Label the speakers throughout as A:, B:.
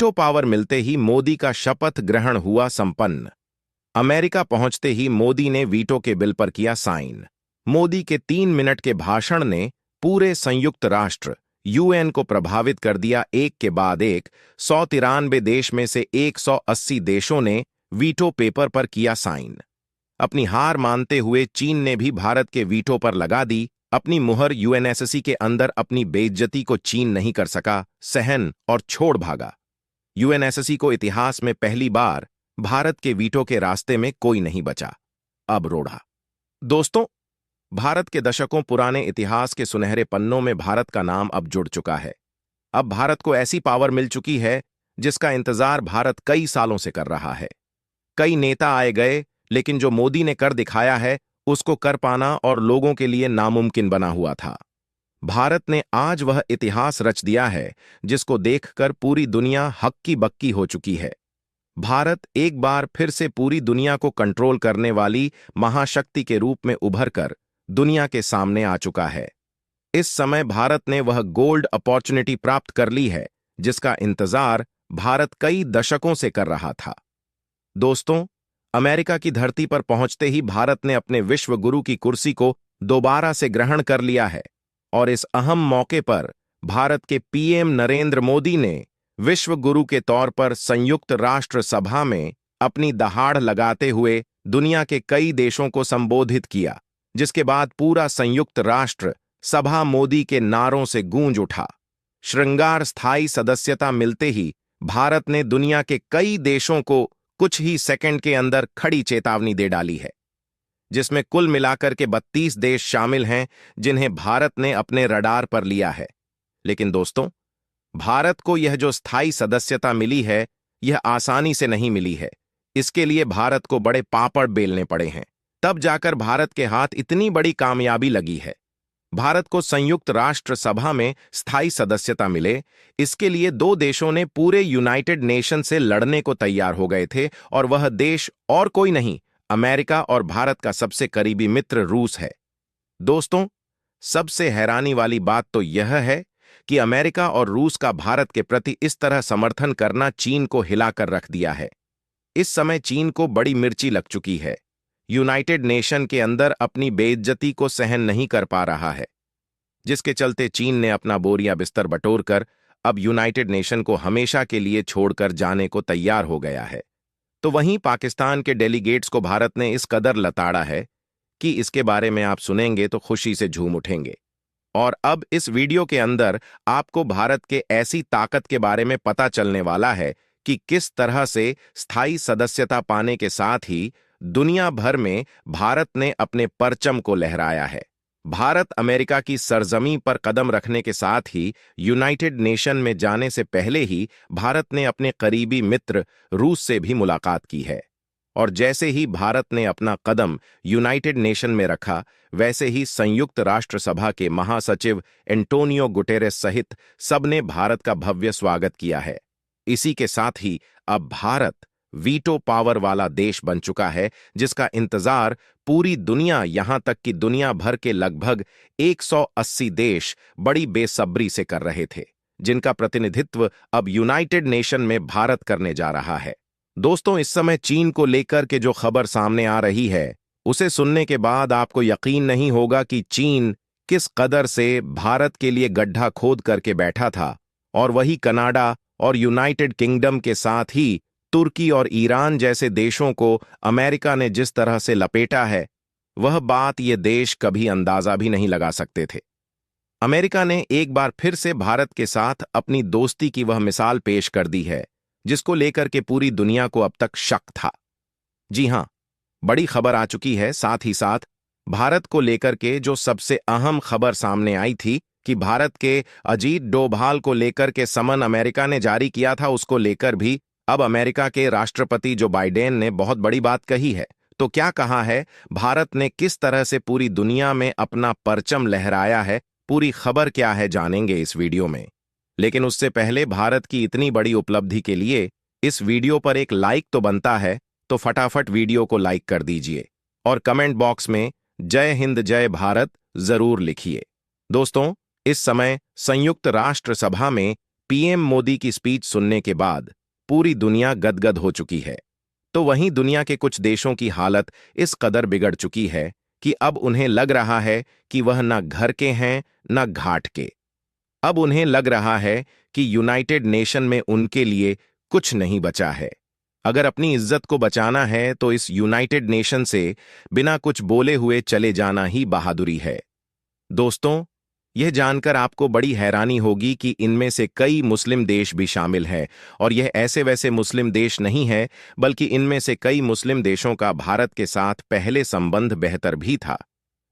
A: Veto power मिलते ही मोदी का शपथ ग्रहण हुआ संपन्न। अमेरिका पहुंचते ही मोदी ने वीटो के बिल पर किया साइन। मोदी के 3 मिनट के भाषण ने पूरे संयुक्त राष्ट्र यूएन को प्रभावित कर दिया। एक के बाद एक 193 देश में से 180 देशों ने वीटो पेपर पर किया साइन। अपनी हार मानते हुए चीन ने भी भारत के वीटो पर लगा दी अपनी मुहर। यूएनएससी के अंदर अपनी बेइज्जती को चीन नहीं कर सका सहन और छोड़ भागा। यूएनएससी को इतिहास में पहली बार भारत के वीटो के रास्ते में कोई नहीं बचा, अब रोड़ा। दोस्तों, भारत के दशकों पुराने इतिहास के सुनहरे पन्नों में भारत का नाम अब जुड़ चुका है। अब भारत को ऐसी पावर मिल चुकी है जिसका इंतजार भारत कई सालों से कर रहा है। कई नेता आए गए, लेकिन जो मोदी ने कर दिखाया है उसको कर पाना और लोगों के लिए नामुमकिन बना हुआ था। भारत ने आज वह इतिहास रच दिया है जिसको देखकर पूरी दुनिया हक्की बक्की हो चुकी है। भारत एक बार फिर से पूरी दुनिया को कंट्रोल करने वाली महाशक्ति के रूप में उभर कर दुनिया के सामने आ चुका है। इस समय भारत ने वह गोल्ड अपॉर्चुनिटी प्राप्त कर ली है जिसका इंतजार भारत कई दशकों से कर रहा था। दोस्तों, अमेरिका की धरती पर पहुंचते ही भारत ने अपने विश्व गुरु की कुर्सी को दोबारा से ग्रहण कर लिया है और इस अहम मौके पर भारत के पीएम नरेंद्र मोदी ने विश्व गुरु के तौर पर संयुक्त राष्ट्र सभा में अपनी दहाड़ लगाते हुए दुनिया के कई देशों को संबोधित किया, जिसके बाद पूरा संयुक्त राष्ट्र सभा मोदी के नारों से गूंज उठा। श्रृंगार स्थायी सदस्यता मिलते ही भारत ने दुनिया के कई देशों को कुछ ही सेकंड के अंदर खड़ी चेतावनी दे डाली है, जिसमें कुल मिलाकर के 32 देश शामिल हैं जिन्हें भारत ने अपने रडार पर लिया है। लेकिन दोस्तों, भारत को यह जो स्थायी सदस्यता मिली है यह आसानी से नहीं मिली है। इसके लिए भारत को बड़े पापड़ बेलने पड़े हैं, तब जाकर भारत के हाथ इतनी बड़ी कामयाबी लगी है। भारत को संयुक्त राष्ट्र सभा में स्थायी सदस्यता मिले, इसके लिए 2 देशों ने पूरे यूनाइटेड नेशन से लड़ने को तैयार हो गए थे और वह देश और कोई नहीं, अमेरिका और भारत का सबसे करीबी मित्र रूस है। दोस्तों, सबसे हैरानी वाली बात तो यह है कि अमेरिका और रूस का भारत के प्रति इस तरह समर्थन करना चीन को हिलाकर रख दिया है। इस समय चीन को बड़ी मिर्ची लग चुकी है। यूनाइटेड नेशन के अंदर अपनी बेइज्जती को सहन नहीं कर पा रहा है, जिसके चलते चीन ने अपना बोरिया बिस्तर बटोरकर अब यूनाइटेड नेशन को हमेशा के लिए छोड़कर जाने को तैयार हो गया है। तो वहीं पाकिस्तान के डेलीगेट्स को भारत ने इस कदर लताड़ा है कि इसके बारे में आप सुनेंगे तो खुशी से झूम उठेंगे। और अब इस वीडियो के अंदर आपको भारत के ऐसी ताकत के बारे में पता चलने वाला है कि किस तरह से स्थायी सदस्यता पाने के साथ ही दुनिया भर में भारत ने अपने परचम को लहराया है। भारत अमेरिका की सरजमी पर कदम रखने के साथ ही यूनाइटेड नेशन में जाने से पहले ही भारत ने अपने करीबी मित्र रूस से भी मुलाकात की है। और जैसे ही भारत ने अपना कदम यूनाइटेड नेशन में रखा, वैसे ही संयुक्त राष्ट्र सभा के महासचिव एंटोनियो गुटेरेस सहित सबने भारत का भव्य स्वागत किया है। इसी के साथ ही अब भारत वीटो पावर वाला देश बन चुका है, जिसका इंतजार पूरी दुनिया, यहां तक कि दुनिया भर के लगभग 180 देश बड़ी बेसब्री से कर रहे थे, जिनका प्रतिनिधित्व अब यूनाइटेड नेशन में भारत करने जा रहा है। दोस्तों, इस समय चीन को लेकर के जो खबर सामने आ रही है, उसे सुनने के बाद आपको यकीन नहीं होगा कि चीन किस कदर से भारत के लिए गड्ढा खोद करके बैठा था, और वही कनाडा और यूनाइटेड किंगडम के साथ ही तुर्की और ईरान जैसे देशों को अमेरिका ने जिस तरह से लपेटा है, वह बात ये देश कभी अंदाजा भी नहीं लगा सकते थे। अमेरिका ने एक बार फिर से भारत के साथ अपनी दोस्ती की वह मिसाल पेश कर दी है जिसको लेकर के पूरी दुनिया को अब तक शक था। जी हां, बड़ी खबर आ चुकी है। साथ ही साथ भारत को लेकर के जो सबसे अहम खबर सामने आई थी कि भारत के अजीत डोभाल को लेकर के समन अमेरिका ने जारी किया था, उसको लेकर भी अब अमेरिका के राष्ट्रपति जो बाइडेन ने बहुत बड़ी बात कही है। तो क्या कहा है, भारत ने किस तरह से पूरी दुनिया में अपना परचम लहराया है, पूरी खबर क्या है जानेंगे इस वीडियो में। लेकिन उससे पहले भारत की इतनी बड़ी उपलब्धि के लिए इस वीडियो पर एक लाइक तो बनता है, तो फटाफट वीडियो को लाइक कर दीजिए और कमेंट बॉक्स में जय हिंद जय भारत जरूर लिखिए। दोस्तों, इस समय संयुक्त राष्ट्र सभा में पीएम मोदी की स्पीच सुनने के बाद पूरी दुनिया गदगद हो चुकी है। तो वहीं दुनिया के कुछ देशों की हालत इस कदर बिगड़ चुकी है कि अब उन्हें लग रहा है कि वह न घर के हैं न घाट के। अब उन्हें लग रहा है कि यूनाइटेड नेशन में उनके लिए कुछ नहीं बचा है। अगर अपनी इज्जत को बचाना है तो इस यूनाइटेड नेशन से बिना कुछ बोले हुए चले जाना ही बहादुरी है। दोस्तों, यह जानकर आपको बड़ी हैरानी होगी कि इनमें से कई मुस्लिम देश भी शामिल हैं, और यह ऐसे वैसे मुस्लिम देश नहीं है, बल्कि इनमें से कई मुस्लिम देशों का भारत के साथ पहले संबंध बेहतर भी था।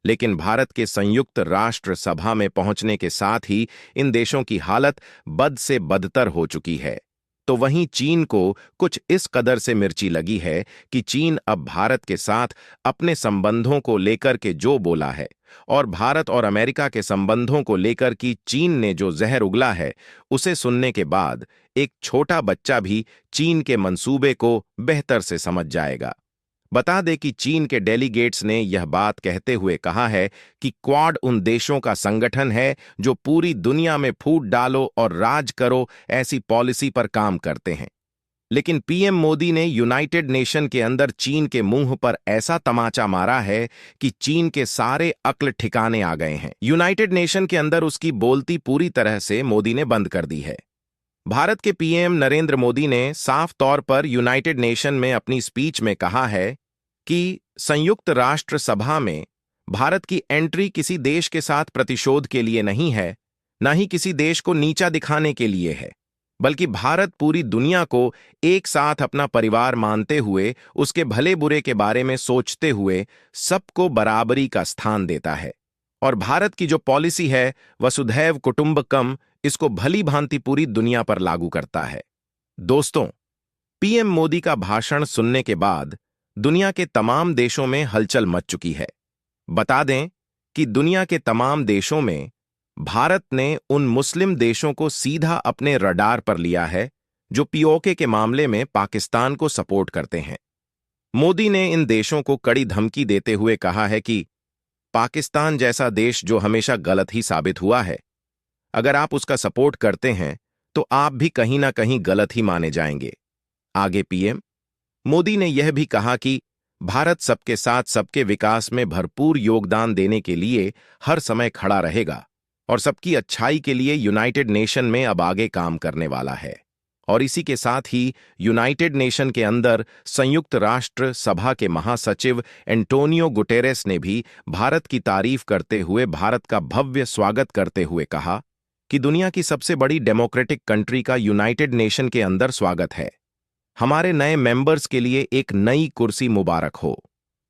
A: लेकिन भारत के संयुक्त राष्ट्र सभा में पहुंचने के साथ ही इन देशों की हालत बद से बदतर हो चुकी है। तो वहीं चीन को कुछ इस कदर से मिर्ची लगी है कि चीन अब भारत के साथ अपने संबंधों को लेकर के जो बोला है, और भारत और अमेरिका के संबंधों को लेकर कि चीन ने जो जहर उगला है, उसे सुनने के बाद एक छोटा बच्चा भी चीन के मंसूबे को बेहतर से समझ जाएगा। बता दें कि चीन के डेलीगेट्स ने यह बात कहते हुए कहा है कि क्वाड उन देशों का संगठन है जो पूरी दुनिया में फूट डालो और राज करो ऐसी पॉलिसी पर काम करते हैं। लेकिन पीएम मोदी ने यूनाइटेड नेशन के अंदर चीन के मुंह पर ऐसा तमाचा मारा है कि चीन के सारे अक्ल ठिकाने आ गए हैं। यूनाइटेड नेशन के अंदर उसकी बोलती पूरी तरह से मोदी ने बंद कर दी है। भारत के पीएम नरेंद्र मोदी ने साफ तौर पर यूनाइटेड नेशन में अपनी स्पीच में कहा है कि संयुक्त राष्ट्र सभा में भारत की एंट्री किसी देश के साथ प्रतिशोध के लिए नहीं है, न ही किसी देश को नीचा दिखाने के लिए है, बल्कि भारत पूरी दुनिया को एक साथ अपना परिवार मानते हुए, उसके भले बुरे के बारे में सोचते हुए सबको बराबरी का स्थान देता है। और भारत की जो पॉलिसी है वसुधैव कुटुंबकम, इसको भली भांति पूरी दुनिया पर लागू करता है। दोस्तों, पीएम मोदी का भाषण सुनने के बाद दुनिया के तमाम देशों में हलचल मच चुकी है। बता दें कि दुनिया के तमाम देशों में भारत ने उन मुस्लिम देशों को सीधा अपने रडार पर लिया है जो पीओके के मामले में पाकिस्तान को सपोर्ट करते हैं। मोदी ने इन देशों को कड़ी धमकी देते हुए कहा है कि पाकिस्तान जैसा देश जो हमेशा गलत ही साबित हुआ है, अगर आप उसका सपोर्ट करते हैं तो आप भी कहीं ना कहीं गलत ही माने जाएंगे। आगे पीएम मोदी ने यह भी कहा कि भारत सबके साथ सबके विकास में भरपूर योगदान देने के लिए हर समय खड़ा रहेगा और सबकी अच्छाई के लिए यूनाइटेड नेशन में अब आगे काम करने वाला है। और इसी के साथ ही यूनाइटेड नेशन के अंदर संयुक्त राष्ट्र सभा के महासचिव एंटोनियो गुटेरेस ने भी भारत की तारीफ करते हुए भारत का भव्य स्वागत करते हुए कहा कि दुनिया की सबसे बड़ी डेमोक्रेटिक कंट्री का यूनाइटेड नेशन के अंदर स्वागत है। हमारे नए मेंबर्स के लिए एक नई कुर्सी मुबारक हो।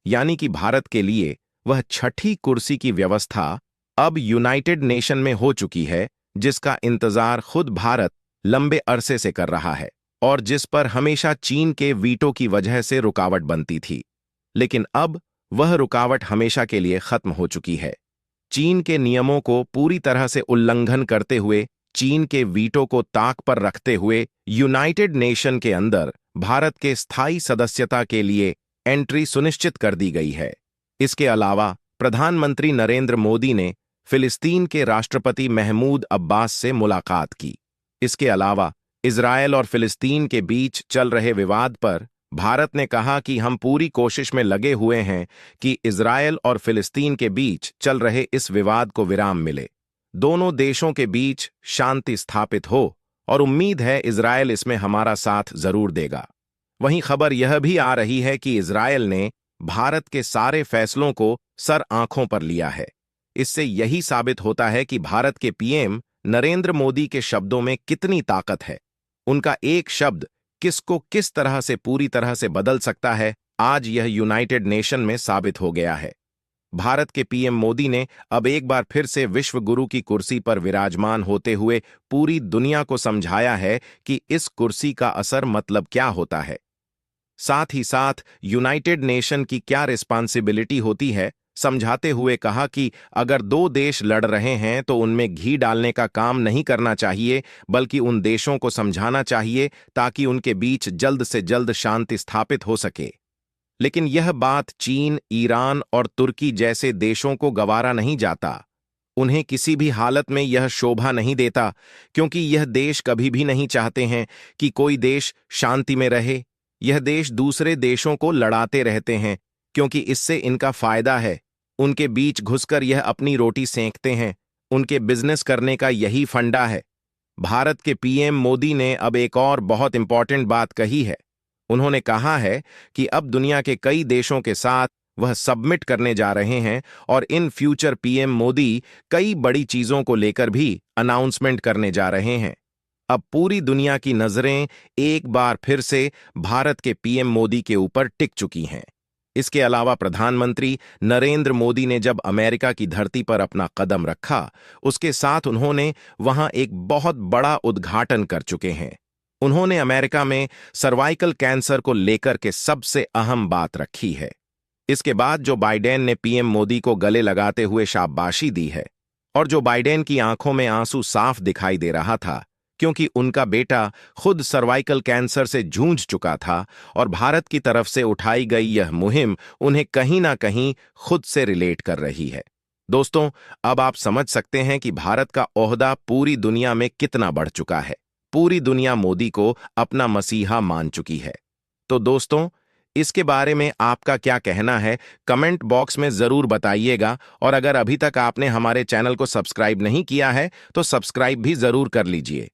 A: यानी कि भारत के लिए वह छठी कुर्सी की व्यवस्था अब यूनाइटेड नेशन में हो चुकी है, जिसका इंतजार खुद भारत लंबे अरसे से कर रहा है और जिस पर हमेशा चीन के वीटो की वजह से रुकावट बनती थी। लेकिन अब वह रुकावट हमेशा के लिए खत्म हो चुकी है। चीन के नियमों को पूरी तरह से उल्लंघन करते हुए, चीन के वीटो को ताक पर रखते हुए यूनाइटेड नेशन के अंदर भारत के स्थायी सदस्यता के लिए एंट्री सुनिश्चित कर दी गई है। इसके अलावा प्रधानमंत्री नरेंद्र मोदी ने फिलिस्तीन के राष्ट्रपति महमूद अब्बास से मुलाकात की। इसके अलावा इजरायल और फिलिस्तीन के बीच चल रहे विवाद पर भारत ने कहा कि हम पूरी कोशिश में लगे हुए हैं कि इजरायल और फिलिस्तीन के बीच चल रहे इस विवाद को विराम मिले, दोनों देशों के बीच शांति स्थापित हो, और उम्मीद है इजरायल इसमें हमारा साथ जरूर देगा। वहीं खबर यह भी आ रही है कि इजरायल ने भारत के सारे फैसलों को सर आंखों पर लिया है। इससे यही साबित होता है कि भारत के पीएम नरेंद्र मोदी के शब्दों में कितनी ताकत है। उनका एक शब्द किसको किस तरह से पूरी तरह से बदल सकता है, आज यह यूनाइटेड नेशन में साबित हो गया है। भारत के पीएम मोदी ने अब एक बार फिर से विश्व गुरु की कुर्सी पर विराजमान होते हुए पूरी दुनिया को समझाया है कि इस कुर्सी का असर मतलब क्या होता है, साथ ही साथ यूनाइटेड नेशन की क्या रिस्पांसिबिलिटी होती है, समझाते हुए कहा कि अगर दो देश लड़ रहे हैं तो उनमें घी डालने का काम नहीं करना चाहिए, बल्कि उन देशों को समझाना चाहिए ताकि उनके बीच जल्द से जल्द शांति स्थापित हो सके। लेकिन यह बात चीन, ईरान और तुर्की जैसे देशों को गवारा नहीं जाता। उन्हें किसी भी हालत में यह शोभा नहीं देता, क्योंकि यह देश कभी भी नहीं चाहते हैं कि कोई देश शांति में रहे। यह देश दूसरे देशों को लड़ाते रहते हैं, क्योंकि इससे इनका फायदा है। उनके बीच घुसकर यह अपनी रोटी सेंकते हैं। उनके बिजनेस करने का यही फंडा है। भारत के पीएम मोदी ने अब एक और बहुत इंपॉर्टेंट बात कही है। उन्होंने कहा है कि अब दुनिया के कई देशों के साथ वह सबमिट करने जा रहे हैं और इन फ्यूचर पीएम मोदी कई बड़ी चीजों को लेकर भी अनाउंसमेंट करने जा रहे हैं। अब पूरी दुनिया की नजरें एक बार फिर से भारत के पीएम मोदी के ऊपर टिक चुकी हैं। इसके अलावा प्रधानमंत्री नरेंद्र मोदी ने जब अमेरिका की धरती पर अपना कदम रखा, उसके साथ उन्होंने वहां एक बहुत बड़ा उद्घाटन कर चुके हैं। उन्होंने अमेरिका में सर्वाइकल कैंसर को लेकर के सबसे अहम बात रखी है। इसके बाद जो बाइडेन ने पीएम मोदी को गले लगाते हुए शाबाशी दी है, और जो बाइडेन की आंखों में आंसू साफ दिखाई दे रहा था, क्योंकि उनका बेटा खुद सर्वाइकल कैंसर से जूझ चुका था और भारत की तरफ से उठाई गई यह मुहिम उन्हें कहीं ना कहीं खुद से रिलेट कर रही है। दोस्तों, अब आप समझ सकते हैं कि भारत का ओहदा पूरी दुनिया में कितना बढ़ चुका है। पूरी दुनिया मोदी को अपना मसीहा मान चुकी है। तो दोस्तों, इसके बारे में आपका क्या कहना है, कमेंट बॉक्स में जरूर बताइएगा। और अगर अभी तक आपने हमारे चैनल को सब्सक्राइब नहीं किया है तो सब्सक्राइब भी जरूर कर लीजिए।